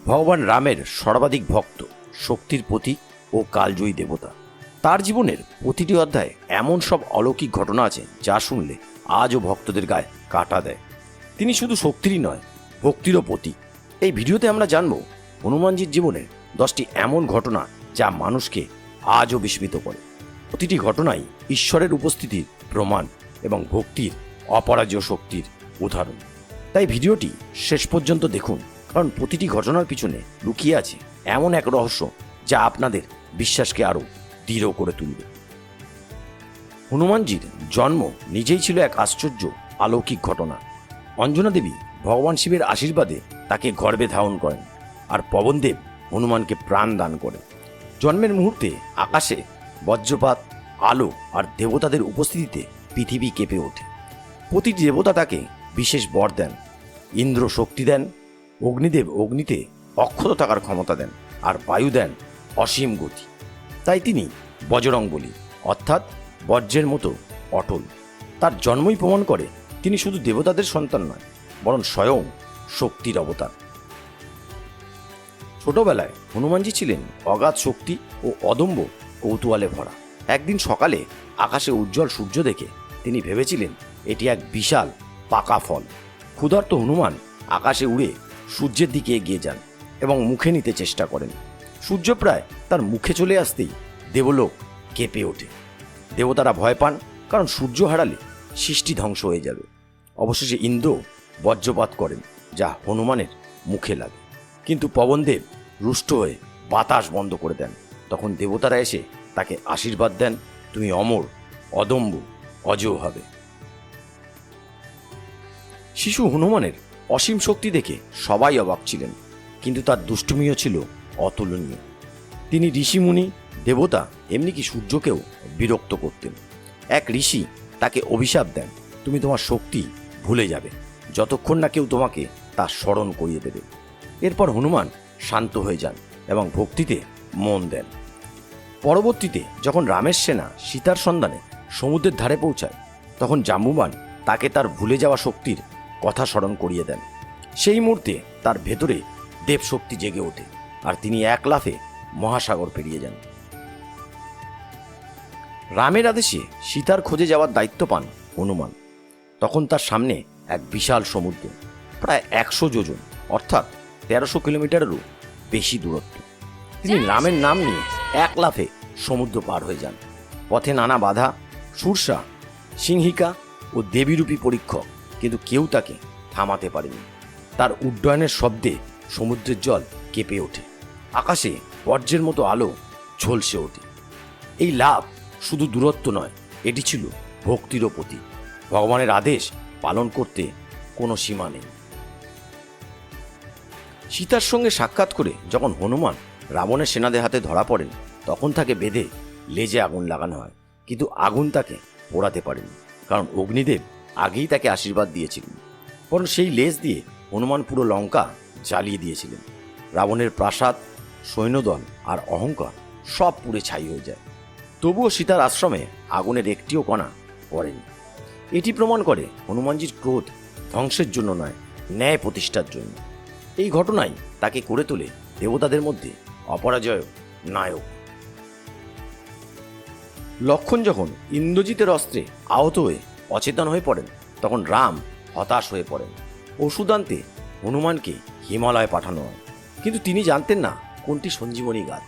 ভগবান রামের সর্বাধিক ভক্ত, শক্তির প্রতীক ও কালজয়ী দেবতা। তার জীবনের প্রতিটি অধ্যায়ে এমন সব অলৌকিক ঘটনা আছে যা শুনলে আজও ভক্তদের গায়ে কাঁটা দেয়। তিনি শুধু শক্তিরই নয়, ভক্তিরও প্রতীক। এই ভিডিওতে আমরা জানব হনুমানজির জীবনের 10টি এমন ঘটনা যা মানুষকে আজও বিস্মিত করে। প্রতিটি ঘটনাই ঈশ্বরের উপস্থিতির প্রমাণ এবং ভক্তির অপরাজেয় শক্তির উদাহরণ। তাই ভিডিওটি শেষ পর্যন্ত দেখুন, কারণ প্রতিটি ঘটনার পিছনে লুকিয়ে আছে এমন এক রহস্য যা আপনাদের বিশ্বাসকে আরও দৃঢ় করে তুলবে। হনুমানজির জন্ম নিজেই ছিল এক আশ্চর্য অলৌকিক ঘটনা। অঞ্জনা দেবী ভগবান শিবের আশীর্বাদে তাকে গর্ভে ধারণ করেন, আর পবনদেব হনুমানকে প্রাণ দান করেন। জন্মের মুহূর্তে আকাশে বজ্রপাত, আলো আর দেবতাদের উপস্থিতিতে পৃথিবী কেঁপে ওঠে। প্রতিটি দেবতা তাকে বিশেষ বর দেন। ইন্দ্র শক্তি দেন, অগ্নিদেব অগ্নিতে অক্ষত থাকার ক্ষমতা দেন, আর বায়ু দেন অসীম গতি। তাই তিনি বজরং বলি, অর্থাৎ বজ্রের মতো অটল। তার জন্মই প্রমাণ করে তিনি শুধু দেবতাদের সন্তান নয়, বরং স্বয়ং শক্তির অবতার। ছোটবেলায় হনুমানজি ছিলেন অগাধ শক্তি ও অদম্য কৌতূহলে ভরা। একদিন সকালে আকাশে উজ্জ্বল সূর্য দেখে তিনি ভেবেছিলেন এটি এক বিশাল পাকা ফল। ক্ষুধার্ত হনুমান আকাশে উড়ে সূর্যের দিকে এগিয়ে যান এবং মুখে নিতে চেষ্টা করেন। সূর্য প্রায় তার মুখে চলে আসতেই দেবলোক কেঁপে ওঠে। দেবতারা ভয় পান, কারণ সূর্য হারালে সৃষ্টি ধ্বংস হয়ে যাবে। অবশেষে ইন্দ্র বজ্রপাত করেন, যা হনুমানের মুখে লাগে। কিন্তু পবনদেব রুষ্ট হয়ে বাতাস বন্ধ করে দেন। তখন দেবতারা এসে তাকে আশীর্বাদ দেন, তুমি অমর, অদম্য, অজেয় হবে। শিশু হনুমানের অসীম শক্তি দেখে সবাই অবাক ছিলেন, কিন্তু তার দুষ্টুমিও ছিল অতুলনীয়। তিনি ঋষিমুনি, দেবতা, এমনকি সূর্যকেও বিরক্ত করতেন। এক ঋষি তাকে অভিশাপ দেন, তুমি তোমার শক্তি ভুলে যাবে যতক্ষণ না কেউ তোমাকে তা স্মরণ করিয়ে দেবে। এরপর হনুমান শান্ত হয়ে যান এবং ভক্তিতে মন দেন। পরবর্তীতে যখন রামের সেনা সীতার সন্ধানে সমুদ্রের ধারে পৌঁছায়, তখন জাম্বুবান তাকে তার ভুলে যাওয়া শক্তির কথা স্মরণ করিয়ে দেন। সেই মুহূর্তে তার ভেতরে দেবশক্তি জেগে ওঠে, আর তিনি এক লাফে মহাসাগর পেরিয়ে যান। রামের আদেশে সীতার খোঁজে যাওয়ার দায়িত্ব পান হনুমান। তখন তার সামনে এক বিশাল সমুদ্র, প্রায় 100 যোজন, অর্থাৎ 1300 কিলোমিটারেরও বেশি দূরত্ব। তিনি রামের নাম নিয়ে এক লাফে সমুদ্র পার হয়ে যান। পথে নানা বাধা, সুরসা, সিংহিকা ও দেবীরূপী পরীক্ষক, কিন্তু কেউ তাকে থামাতে পারেনি। তার উড্ডয়নের শব্দে সমুদ্রের জল কেঁপে ওঠে, আকাশে বজ্রের মতো আলো ঝলসে ওঠে। এই লাভ শুধু দূরত্ব নয়, এটি ছিল ভক্তিরও প্রতীক। ভগবানের আদেশ পালন করতে কোনো সীমা নেই। সীতার সঙ্গে সাক্ষাৎ করে যখন হনুমান রাবণের সেনাদের হাতে ধরা পড়েন, তখন তাকে বেঁধে লেজে আগুন লাগানো হয়, কিন্তু আগুন তাকে পোড়াতে পারেনি, কারণ অগ্নিদেব আগেই তাকে আশীর্বাদ দিয়েছিলেন। বরং সেই লেজ দিয়ে হনুমান পুরো লঙ্কা জ্বালিয়ে দিয়েছিলেন। রাবণের প্রাসাদ, সৈন্যদল আর অহংকার সব পুড়ে ছাই হয়ে যায়। তবুও সীতার আশ্রমে আগুনের একটিও কণা পড়েনি। এটি প্রমাণ করে হনুমানজির ক্রোধ ধ্বংসের জন্য নয়, ন্যায় প্রতিষ্ঠার জন্য। এই ঘটনাই তাকে করে তোলে দেবতাদের মধ্যে অপরাজয় নায়ক। লক্ষণ যখন ইন্দ্রজিতের অস্ত্রে আহত হয়ে অচেতন হয়ে পড়েন, তখন রাম হতাশ হয়ে পড়েন। ওষুধ আনতে হনুমানকে হিমালয়ে পাঠানো হয়, কিন্তু তিনি জানতেন না কোনটি সঞ্জীবনী গাছ।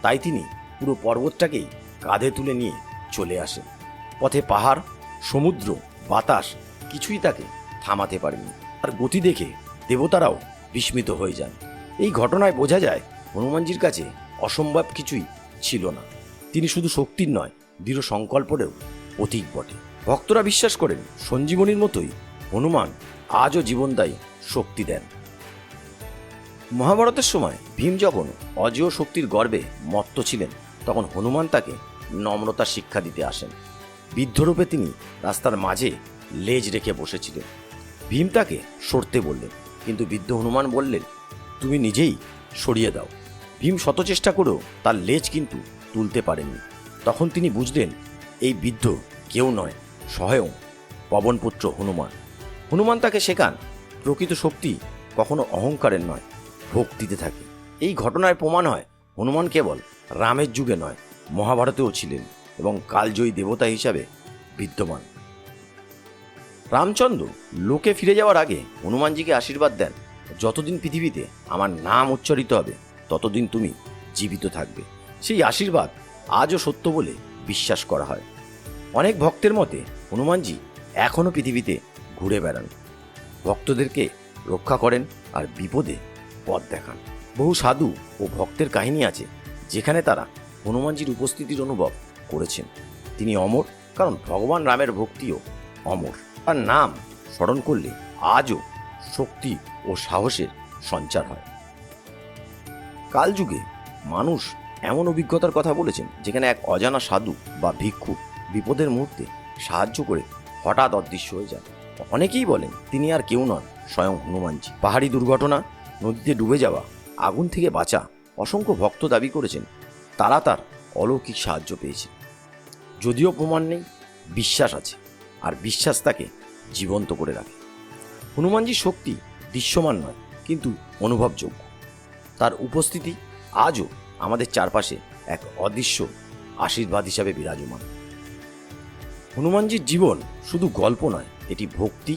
তাই তিনি পুরো পর্বতটাকেই কাঁধে তুলে নিয়ে চলে আসেন। পথে পাহাড়, সমুদ্র, বাতাস কিছুই তাকে থামাতে পারেনি। আর গতি দেখে দেবতারাও বিস্মিত হয়ে যান। এই ঘটনায় বোঝা যায় হনুমানজির কাছে অসম্ভব কিছুই ছিল না। তিনি শুধু শক্তির নয়, দৃঢ় সংকল্পেরও প্রতীক বটে। ভক্তরা বিশ্বাস করেন সঞ্জীবনীর মতোই হনুমান আজও জীবনদায়ী শক্তি দেন। মহাভারতের সময় ভীম যখন অজেয় শক্তির গর্বে মত্ত ছিলেন, তখন হনুমান তাকে নম্রতার শিক্ষা দিতে আসেন। বৃদ্ধরূপে তিনি রাস্তার মাঝে লেজ রেখে বসেছিলেন। ভীম তাকে সরতে বললেন, কিন্তু বৃদ্ধ হনুমান বললেন, তুমি নিজেই সরিয়ে দাও। ভীম শত চেষ্টা করেও তার লেজ কিন্তু তুলতে পারেননি। তখন তিনি বুঝলেন এই বৃদ্ধ কেউ নয়, স্বয়ং পবনপুত্র হনুমান। হনুমান তাকে শেখান প্রকৃত শক্তি কখনো অহংকারের নয়, ভক্তিতে থাকে। এই ঘটনায় প্রমাণ হয় হনুমান কেবল রামের যুগে নয়, মহাভারতেও ছিলেন এবং কালজয়ী দেবতা হিসাবে বিদ্যমান। রামচন্দ্র লোকে ফিরে যাওয়ার আগে হনুমানজিকে আশীর্বাদ দেন, যতদিন পৃথিবীতে আমার নাম উচ্চারিত হবে ততদিন তুমি জীবিত থাকবে। সেই আশীর্বাদ আজও সত্য বলে বিশ্বাস করা হয়। অনেক ভক্তের মতে হনুমানজি এখনও পৃথিবীতে ঘুরে বেড়ান, ভক্তদেরকে রক্ষা করেন আর বিপদে পথ দেখান। বহু সাধু ও ভক্তের কাহিনী আছে যেখানে তারা হনুমানজির উপস্থিতির অনুভব করেছেন। তিনি অমর কারণ ভগবান রামের ভক্তিও অমর। তার নাম স্মরণ করলে আজও শক্তি ও সাহসের সঞ্চার হয়। কালযুগে মানুষ এমন অভিজ্ঞতার কথা বলেছেন যেখানে এক অজানা সাধু বা ভিক্ষু বিপদের মুহূর্তে সাহায্য করে হঠাৎ অদৃশ্য হয়ে যান। অনেকেই বলেন তিনি আর কেউ নন, স্বয়ং হনুমানজি। পাহাড়ি দুর্ঘটনা, নদীতে ডুবে যাওয়া, আগুন থেকে বাঁচা অসংখ্য ভক্ত দাবি করেছেন তারা তার অলৌকিক সাহায্য পেয়েছে। যদিও প্রমাণ নেই, বিশ্বাস আছে, আর বিশ্বাস তাকে জীবন্ত করে রাখে। হনুমানজির শক্তি দৃশ্যমান নয় কিন্তু অনুভবযোগ্য। তার উপস্থিতি আজও আমাদের চারপাশে এক অদৃশ্য আশীর্বাদ হিসাবে বিরাজমান। হনুমানজির জীবন শুধু গল্প নয়, এটি ভক্তি,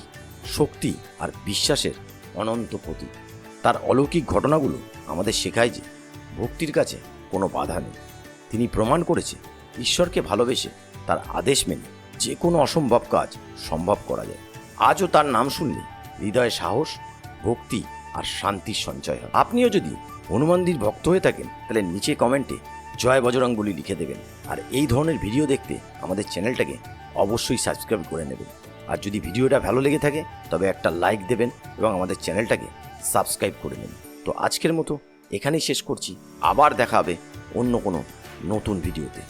শক্তি আর বিশ্বাসের অনন্ত প্রতীক। তার অলৌকিক ঘটনাগুলো আমাদের শেখায় যে ভক্তির কাছে কোনো বাধা নেই। তিনি প্রমাণ করেছে ঈশ্বরকে ভালোবেসে তার আদেশ মেনে যে কোনো অসম্ভব কাজ সম্ভব করা যায়। আজও তার নাম শুনলে হৃদয়ে সাহস, ভক্তি আর শান্তির সঞ্চয় হয়। আপনিও যদি হনুমানজির ভক্ত হয়ে থাকেন তাহলে নিচে কমেন্টে জয় বজরং বলি লিখে দেবেন। আর এই ধরনের ভিডিও দেখতে আমাদের চ্যানেলটাকে অবশ্যই সাবস্ক্রাইব করে নেবেন। আর যদি ভিডিওটা ভালো লেগে থাকে তবে একটা লাইক দেবেন এবং আমাদের চ্যানেলটাকে সাবস্ক্রাইব করে নেবেন। তো আজকের মতো এখানেই শেষ করছি, আবার দেখা হবে অন্য কোনো নতুন ভিডিওতে।